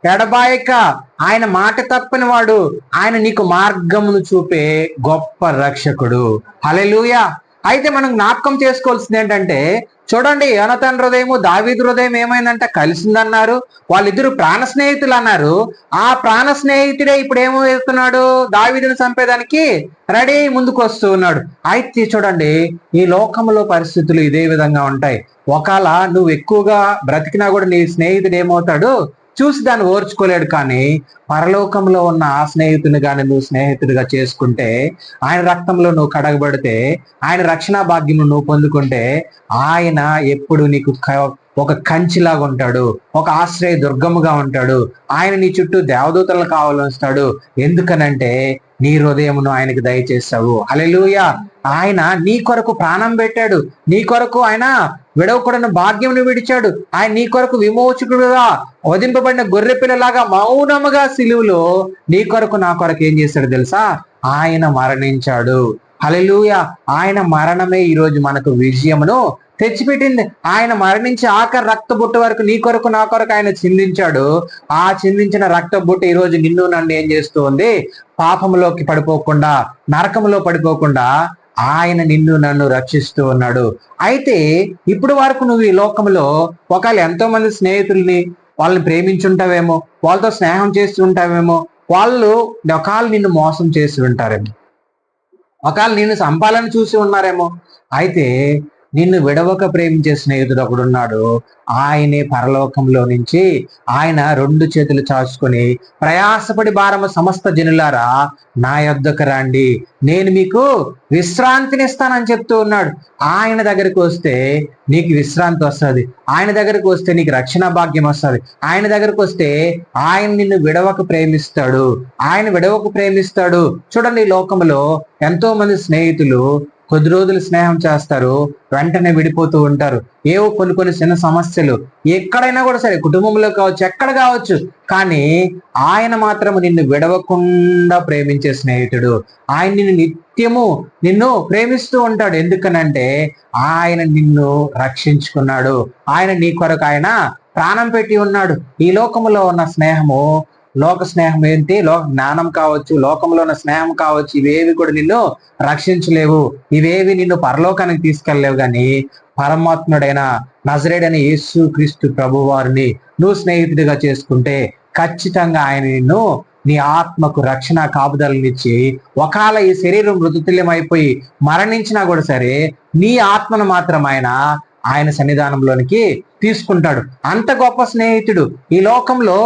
ఎడబాయక, ఆయన మాట తప్పని వాడు, ఆయన నీకు మార్గమును చూపే గొప్ప రక్షకుడు. హల్లెలూయా. అయితే మనం జ్ఞాపకం చేసుకోవాల్సింది ఏంటంటే, చూడండి, యోనతాను హృదయము దావీదు హృదయం ఏమైందంటే కలిసిందన్నారు. వాళ్ళిద్దరు ప్రాణ స్నేహితులు అన్నారు. ఆ ప్రాణ స్నేహితుడే ఇప్పుడు ఏమవుతున్నాడు, దావీదుని చంపేదానికి రెడీ ముందుకు వస్తూ ఉన్నాడు. అయితే చూడండి, ఈ లోకంలో పరిస్థితులు ఇదే విధంగా ఉంటాయి. ఒకవేళ నువ్వు ఎక్కువగా బ్రతికినా కూడా నీ స్నేహితుడు ఏమవుతాడు, చూసి దాన్ని ఓర్చుకోలేడు. కానీ పరలోకంలో ఉన్న ఆ స్నేహితుని కానీ నువ్వు స్నేహితుడిగా చేసుకుంటే, ఆయన రక్తంలో నువ్వు కడగబడితే, ఆయన రక్షణ భాగ్యము నువ్వు పొందుకుంటే, ఆయన ఎప్పుడు నీకు ఒక కంచిలాగా ఉంటాడు, ఒక ఆశ్రయ దుర్గముగా ఉంటాడు. ఆయన నీ చుట్టూ దేవదూతలను కావాలొస్తాడు. ఎందుకనంటే నీ హృదయమును ఆయనకు దయచేస్తావు. హల్లెలూయా. ఆయన నీ కొరకు ప్రాణం పెట్టాడు. నీ కొరకు ఆయన విడవకూడని భాగ్యమును విడిచాడు. ఆయన నీ కొరకు విమోచకుడుగా వధింపబడిన గొర్రె పిల్లలాగా మౌనముగా సిలువలో నీ కొరకు నా కొరకు ఏం చేశాడు తెలుసా, ఆయన మరణించాడు. హల్లెలూయా. ఆయన మరణమే ఈరోజు మనకు విజయమును తెచ్చిపెట్టింది. ఆయన మరణించి ఆఖరి రక్త బుట్ట వరకు నీ కొరకు నా కొరకు ఆయన చిందించాడు. ఆ చిందించిన రక్త బుట్ట ఈరోజు నిన్ను నన్ను ఏం చేస్తూ ఉంది, పాపంలోకి పడిపోకుండా, నరకంలో పడిపోకుండా ఆయన నిన్ను నన్ను రక్షిస్తూ ఉన్నాడు. అయితే ఇప్పుడు వరకు నువ్వు ఈ లోకంలో ఒకవేళ ఎంతో మంది స్నేహితుల్ని వాళ్ళని ప్రేమించుంటావేమో, వాళ్ళతో స్నేహం చేస్తూ ఉంటావేమో, వాళ్ళు ఒకవేళ నిన్ను మోసం చేసి ఉంటారేమో, ఒకవేళ నిన్ను చంపాలని చూసి ఉన్నారేమో. అయితే నిన్ను విడవక ప్రేమించే స్నేహితుడు ఒకడున్నాడు. ఆయనే పరలోకంలో నుంచి ఆయన 2 చేతులు చాచుకొని, ప్రయాసపడి భారము సమస్త జనులారా నా యొద్దకు రండి, నేను మీకు విశ్రాంతిని ఇస్తానని చెప్తూ ఉన్నాడు. ఆయన దగ్గరికి వస్తే నీకు విశ్రాంతి వస్తుంది. ఆయన దగ్గరికి వస్తే నీకు రక్షణ భాగ్యం వస్తుంది. ఆయన దగ్గరికి వస్తే ఆయన నిన్ను విడవక ప్రేమిస్తాడు. ఆయన విడవక ప్రేమిస్తాడు. చూడండి, ఈ లోకంలో ఎంతో మంది స్నేహితులు కొద్ది రోజులు స్నేహం చేస్తారు, వెంటనే విడిపోతూ ఉంటారు. ఏవో కొన్ని చిన్న సమస్యలు ఎక్కడైనా కూడా సరే, కుటుంబంలో కావచ్చు, ఎక్కడ కావచ్చు, కానీ ఆయన మాత్రం నిన్ను విడవకుండా ప్రేమించే స్నేహితుడు. ఆయన నిన్ను నిత్యము నిన్ను ప్రేమిస్తూ ఉంటాడు. ఎందుకనంటే ఆయన నిన్ను రక్షించుకున్నాడు. ఆయన నీ కొరకు ఆయన ప్రాణం పెట్టి ఉన్నాడు. ఈ లోకంలో ఉన్న స్నేహము, లోక స్నేహం ఏంటి, లోక జ్ఞానం కావచ్చు, లోకంలో ఉన్న స్నేహం కావచ్చు, ఇవేవి కూడా నిన్ను రక్షించలేవు. ఇవేవి నిన్ను పరలోకానికి తీసుకెళ్ళలేవు. కానీ పరమాత్ముడైన నజరేయుడైన యేసు క్రీస్తు ప్రభు వారిని నువ్వు స్నేహితుడిగా చేసుకుంటే ఖచ్చితంగా ఆయన నిన్ను నీ ఆత్మకు రక్షణ కాపుదలనిచ్చి, ఒకవేళ ఈ శరీరం మృతతుల్యం అయిపోయి మరణించినా కూడా సరే, నీ ఆత్మను మాత్రం ఆయన సన్నిధానంలోనికి తీసుకుంటాడు. అంత గొప్ప స్నేహితుడు ఈ లోకంలో